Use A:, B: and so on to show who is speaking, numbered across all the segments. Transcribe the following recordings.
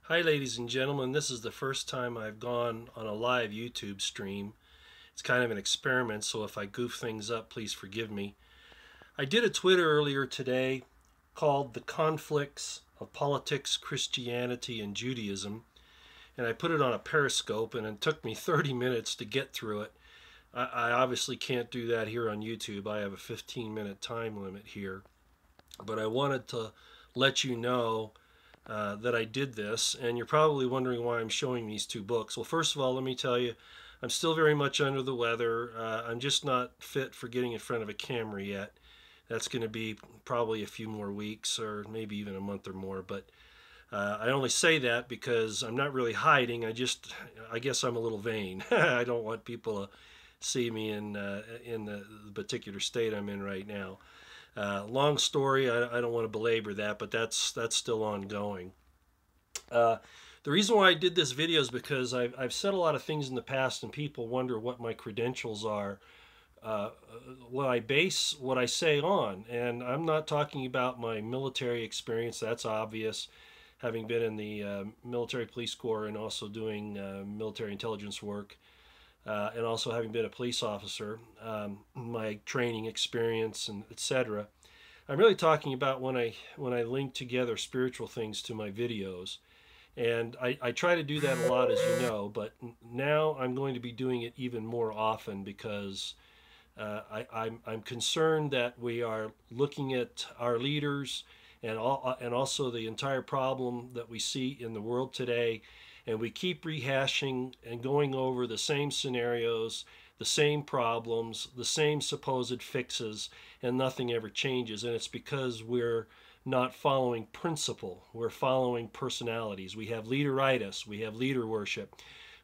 A: Hi ladies and gentlemen, this is the first time I've gone on a live YouTube stream. It's kind of an experiment, so if I goof things up, please forgive me. I did a Twitter earlier today called The Conflicts of Politics, Christianity, and Judaism, and I put it on a Periscope, and it took me 30 minutes to get through it. I obviously can't do that here on YouTube. I have a 15-minute time limit here, but I wanted to let you know that I did this, and you're probably wondering why I'm showing these two books. Well, first of all, let me tell you, I'm still very much under the weather. I'm just not fit for getting in front of a camera yet. That's going to be probably a few more weeks or maybe even a month or more, but I only say that because I'm not really hiding. I guess I'm a little vain. I don't want people to see me in the particular state I'm in right now. Long story, I don't want to belabor that, but that's still ongoing. The reason why I did this video is because I've said a lot of things in the past and people wonder what my credentials are, what I base what I say on. And I'm not talking about my military experience, that's obvious, having been in the military police corps and also doing military intelligence work. And also having been a police officer, my training experience, and etc. I'm really talking about when I link together spiritual things to my videos, and I try to do that a lot, as you know. But now I'm going to be doing it even more often because I'm concerned that we are looking at our leaders and also the entire problem that we see in the world today, and we keep rehashing and going over the same scenarios, the same problems, the same supposed fixes, and nothing ever changes. And it's because we're not following principle. We're following personalities. We have leaderitis. We have leader worship.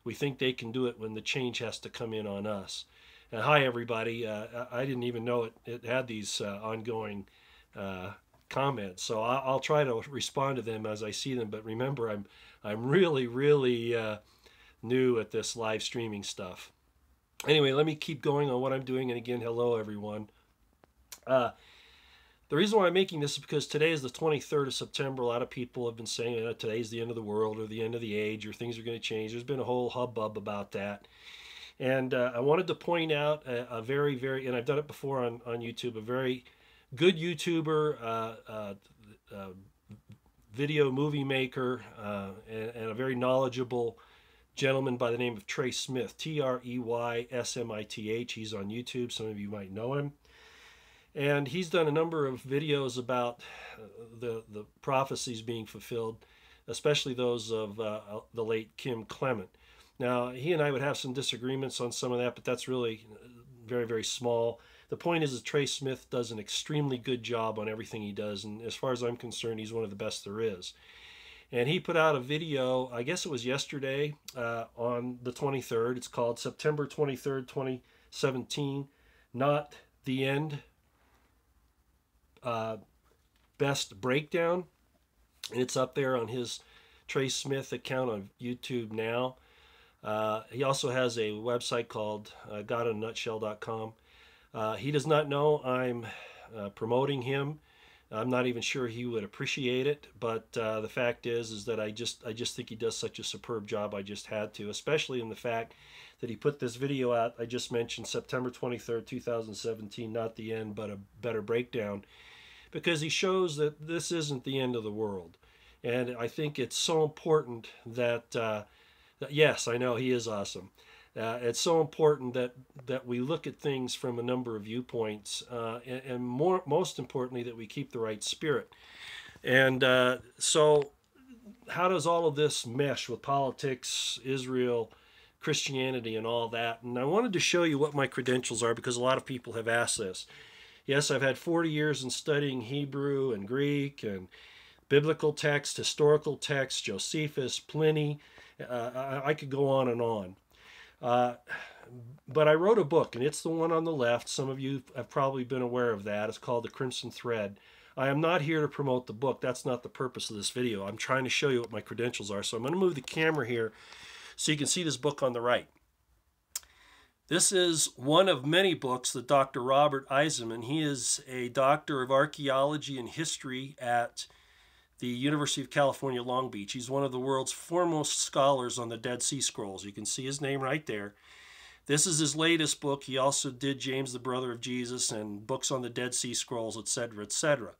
A: We think they can do it when the change has to come in on us. And hi, everybody. I didn't even know it had these ongoing comments, so I'll try to respond to them as I see them. But remember, I'm really new at this live streaming stuff. Anyway, let me keep going on what I'm doing. And again, hello everyone. The reason why I'm making this is because today is the 23rd of September. A lot of people have been saying today's the end of the world or the end of the age or things are going to change. There's been a whole hubbub about that. And I wanted to point out a very, and I've done it before on YouTube, a very good YouTuber, video movie maker, and a very knowledgeable gentleman by the name of Trey Smith, Treysmith. He's on YouTube. Some of you might know him. And he's done a number of videos about the prophecies being fulfilled, especially those of the late Kim Clement. Now, he and I would have some disagreements on some of that, but that's really very small. The point is that Trey Smith does an extremely good job on everything he does, and as far as I'm concerned, he's one of the best there is. And he put out a video, I guess it was yesterday, on the 23rd. It's called September 23rd, 2017, Not the End, Best Breakdown. And it's up there on his Trey Smith account on YouTube now. He also has a website called godinanutshell.com. He does not know I'm promoting him. I'm not even sure he would appreciate it, but the fact is that I just think he does such a superb job. I just had to, especially in the fact that he put this video out. I just mentioned September 23rd, 2017, not the end, but a better breakdown, because he shows that this isn't the end of the world. And I think it's so important that yes, I know he is awesome. It's so important that we look at things from a number of viewpoints, and most importantly, that we keep the right spirit. And so how does all of this mesh with politics, Israel, Christianity, and all that? And I wanted to show you what my credentials are, because a lot of people have asked this. Yes, I've had 40 years in studying Hebrew and Greek and biblical text, historical text, Josephus, Pliny. I could go on and on. But I wrote a book, and it's the one on the left. Some of you have probably been aware of that. It's called The Crimson Thread. I am not here to promote the book. That's not the purpose of this video. I'm trying to show you what my credentials are. So I'm going to move the camera here so you can see this book on the right. This is one of many books that Dr. Robert Eisenman, he is a doctor of archaeology and history at the University of California, Long Beach. He's one of the world's foremost scholars on the Dead Sea Scrolls. You can see his name right there. This is his latest book. He also did James, the Brother of Jesus, and books on the Dead Sea Scrolls, etc., etc.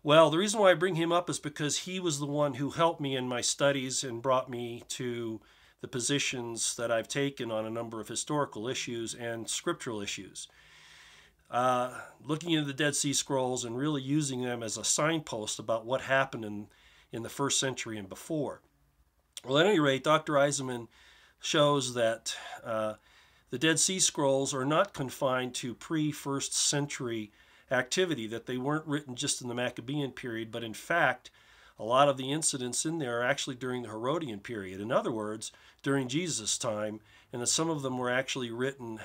A: Well, the reason why I bring him up is because he was the one who helped me in my studies and brought me to the positions that I've taken on a number of historical issues and scriptural issues. Looking into the Dead Sea Scrolls and really using them as a signpost about what happened in the first century and before. Well, at any rate, Dr. Eisenman shows that the Dead Sea Scrolls are not confined to pre-first century activity, that they weren't written just in the Maccabean period, but in fact, a lot of the incidents in there are actually during the Herodian period. In other words, during Jesus' time, and that some of them were actually written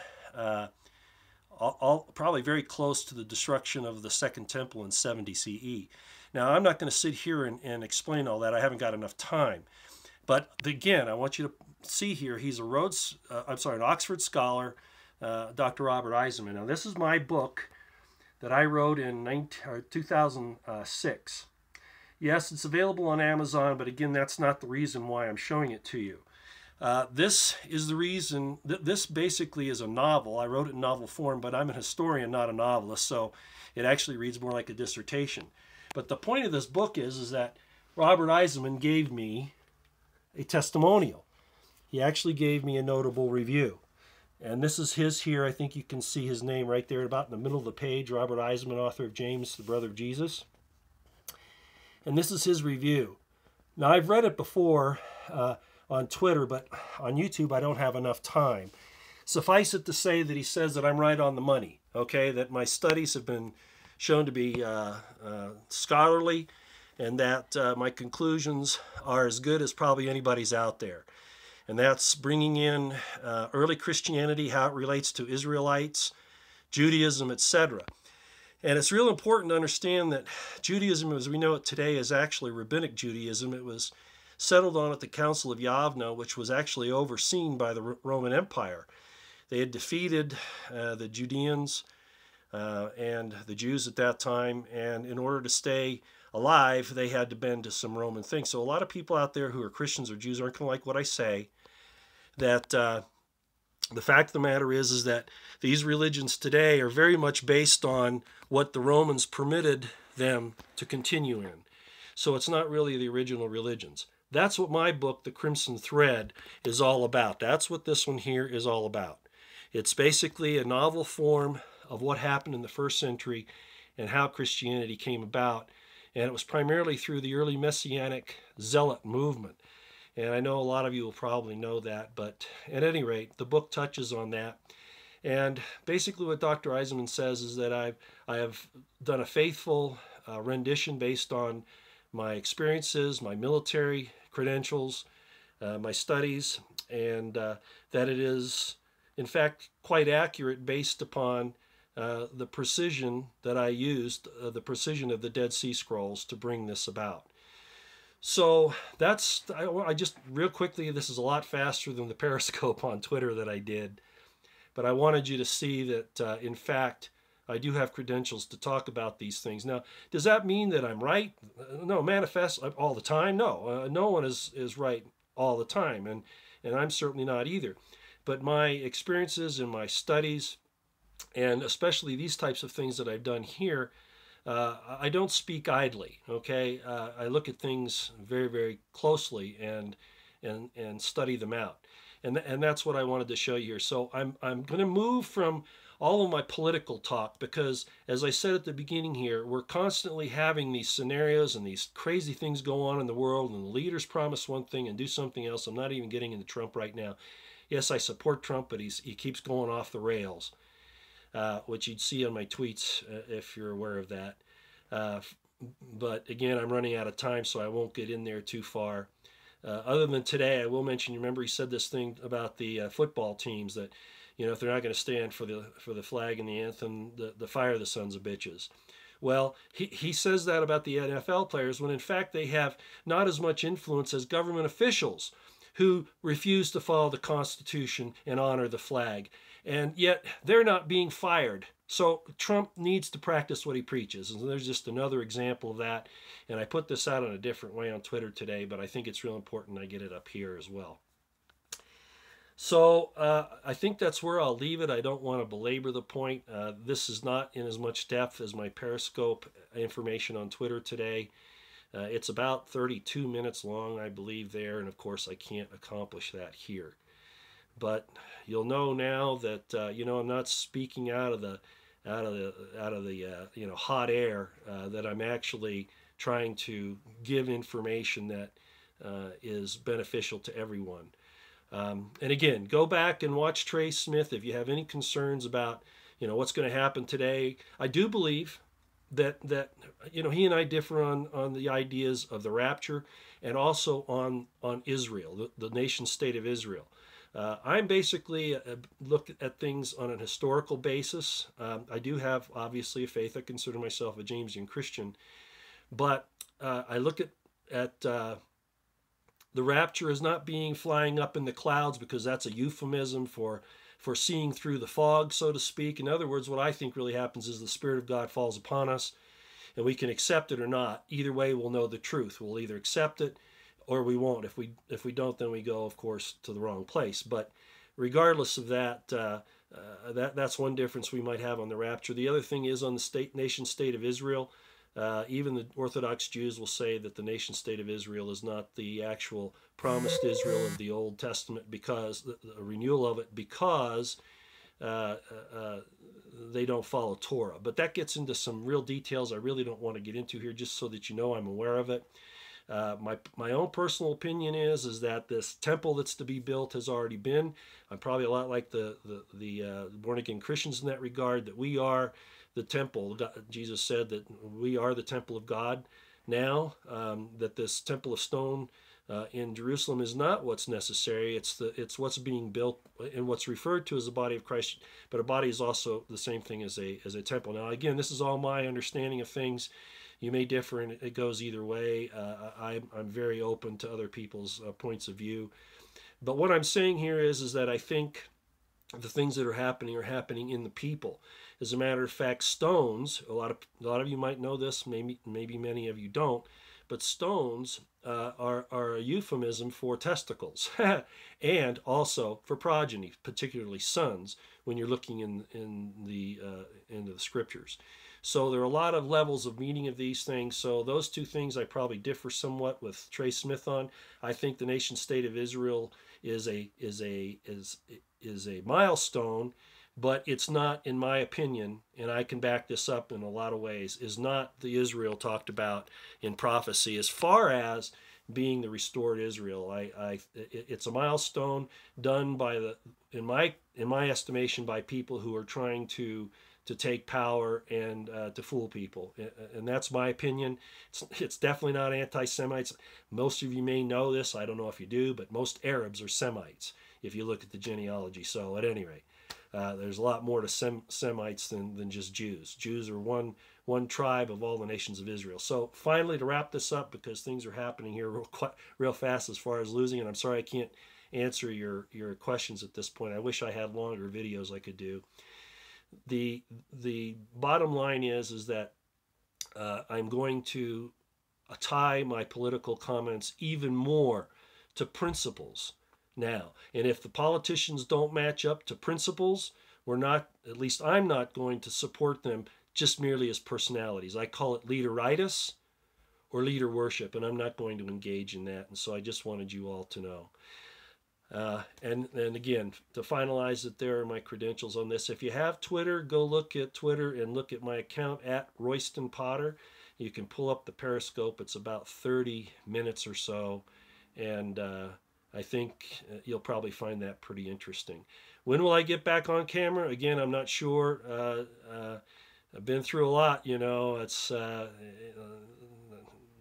A: probably very close to the destruction of the Second Temple in 70 CE. Now, I'm not going to sit here and explain all that. I haven't got enough time. But again, I want you to see here, he's an Oxford scholar, Dr. Robert Eisenman. Now, this is my book that I wrote in 2006. Yes, it's available on Amazon, but again, that's not the reason why I'm showing it to you. This is the reason. This basically is a novel. I wrote it in novel form, but I'm a historian, not a novelist, so it actually reads more like a dissertation. But the point of this book is that Robert Eisenman gave me a testimonial. He actually gave me a notable review. And this is his here. I think you can see his name right there about in the middle of the page. Robert Eisenman, author of James, the Brother of Jesus. And this is his review. Now, I've read it before on Twitter, but on YouTube I don't have enough time. Suffice it to say that he says that I'm right on the money, okay? That my studies have been shown to be scholarly, and that my conclusions are as good as probably anybody's out there. And that's bringing in early Christianity, how it relates to Israelites, Judaism, etc. And it's real important to understand that Judaism, as we know it today, is actually Rabbinic Judaism. It was settled on at the Council of Yavna, which was actually overseen by the Roman Empire. They had defeated the Judeans and the Jews at that time, and in order to stay alive, they had to bend to some Roman things. So a lot of people out there who are Christians or Jews aren't going to like what I say, that the fact of the matter is that these religions today are very much based on what the Romans permitted them to continue in. So it's not really the original religions. That's what my book, The Crimson Thread, is all about. That's what this one here is all about. It's basically a novel form of what happened in the first century and how Christianity came about. And it was primarily through the early Messianic Zealot movement. And I know a lot of you will probably know that, but at any rate, the book touches on that. And basically what Dr. Eisenman says is that I have done a faithful rendition based on my experiences, my military credentials, my studies, and that it is, in fact, quite accurate based upon the precision that I used, the precision of the Dead Sea Scrolls to bring this about. So that's, I just real quickly, this is a lot faster than the Periscope on Twitter that I did, but I wanted you to see that, in fact, I do have credentials to talk about these things. Now, does that mean that I'm right? No, manifest all the time? No, no one is right all the time, and I'm certainly not either. But my experiences and my studies, and especially these types of things that I've done here, I don't speak idly, okay? I look at things very, very closely and study them out. And that's what I wanted to show you here. So I'm going to move from all of my political talk because, as I said at the beginning here, we're constantly having these scenarios and these crazy things go on in the world, and the leaders promise one thing and do something else. I'm not even getting into Trump right now. Yes, I support Trump, but he keeps going off the rails, which you'd see on my tweets if you're aware of that. But again, I'm running out of time, so I won't get in there too far. Other than today, I will mention, you remember he said this thing about the football teams that, you know, if they're not going to stand for the flag and the anthem, the fire the sons of bitches. Well, he says that about the NFL players when in fact they have not as much influence as government officials who refuse to follow the Constitution and honor the flag. And yet they're not being fired So Trump needs to practice what he preaches. And there's just another example of that. And I put this out in a different way on Twitter today, but I think it's real important I get it up here as well. So I think that's where I'll leave it. I don't want to belabor the point. This is not in as much depth as my Periscope information on Twitter today. It's about 32 minutes long, I believe, there. And of course, I can't accomplish that here. But you'll know now that I'm not speaking out of the hot air. That I'm actually trying to give information that is beneficial to everyone. And again, go back and watch Trey Smith if you have any concerns about what's going to happen today. I do believe that he and I differ on the ideas of the rapture and also on Israel, the nation state of Israel. I'm basically look at things on an historical basis. I do have obviously a faith. I consider myself a Jamesian Christian, but I look at the rapture as not being flying up in the clouds, because that's a euphemism for seeing through the fog, so to speak. In other words, what I think really happens is the Spirit of God falls upon us, and we can accept it or not. Either way, we'll know the truth. We'll either accept it or we won't. If we don't, then we go, of course, to the wrong place. But regardless of that, that's one difference we might have on the rapture. The other thing is on the nation state of Israel. Even the Orthodox Jews will say that the nation state of Israel is not the actual promised Israel of the Old Testament, because the renewal of it, because they don't follow Torah. But that gets into some real details I really don't want to get into here, just so that you know I'm aware of it. My own personal opinion is that this temple that's to be built has already been. I'm probably a lot like the born-again Christians in that regard, that we are the temple. Jesus said that we are the temple of God now, that this temple of stone in Jerusalem is not what's necessary. It's what's being built and what's referred to as the body of Christ. But a body is also the same thing as a temple. Now, again, this is all my understanding of things. You may differ, and it goes either way. I'm very open to other people's points of view. But what I'm saying here is that I think the things that are happening in the people. As a matter of fact, stones, a lot of you might know this, maybe many of you don't, but stones are a euphemism for testicles and also for progeny, particularly sons, when you're looking into the scriptures. So there are a lot of levels of meaning of these things. So those two things I probably differ somewhat with Trey Smith on. I think the nation state of Israel is a milestone, but it's not, in my opinion, and I can back this up in a lot of ways, is not the Israel talked about in prophecy as far as being the restored Israel. It's a milestone done by in my estimation, by people who are trying to take power and to fool people, and that's my opinion. It's definitely not anti-Semites. Most of you may know this. I don't know if you do, but most Arabs are Semites if you look at the genealogy. So at any rate, there's a lot more to Semites than just Jews. Jews are one tribe of all the nations of Israel. So finally, to wrap this up, because things are happening here real fast as far as losing, and I'm sorry I can't answer your questions at this point. I wish I had longer videos I could do. The bottom line is that I'm going to tie my political comments even more to principles now. And if the politicians don't match up to principles, at least I'm not going to support them just merely as personalities. I call it leaderitis or leader worship, and I'm not going to engage in that. And so I just wanted you all to know. And again, to finalize it, there are my credentials on this. If you have Twitter, go look at Twitter and look at my account at Royston Potter. You can pull up the Periscope. It's about 30 minutes or so, and I think you'll probably find that pretty interesting. When will I get back on camera? Again, I'm not sure. I've been through a lot, It's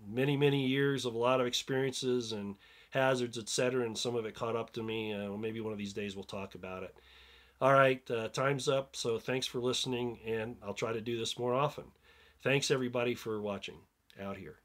A: many years of a lot of experiences and hazards, etc., and some of it caught up to me. Maybe one of these days we'll talk about it. All right, time's up, so thanks for listening, and I'll try to do this more often. Thanks, everybody, for watching out here.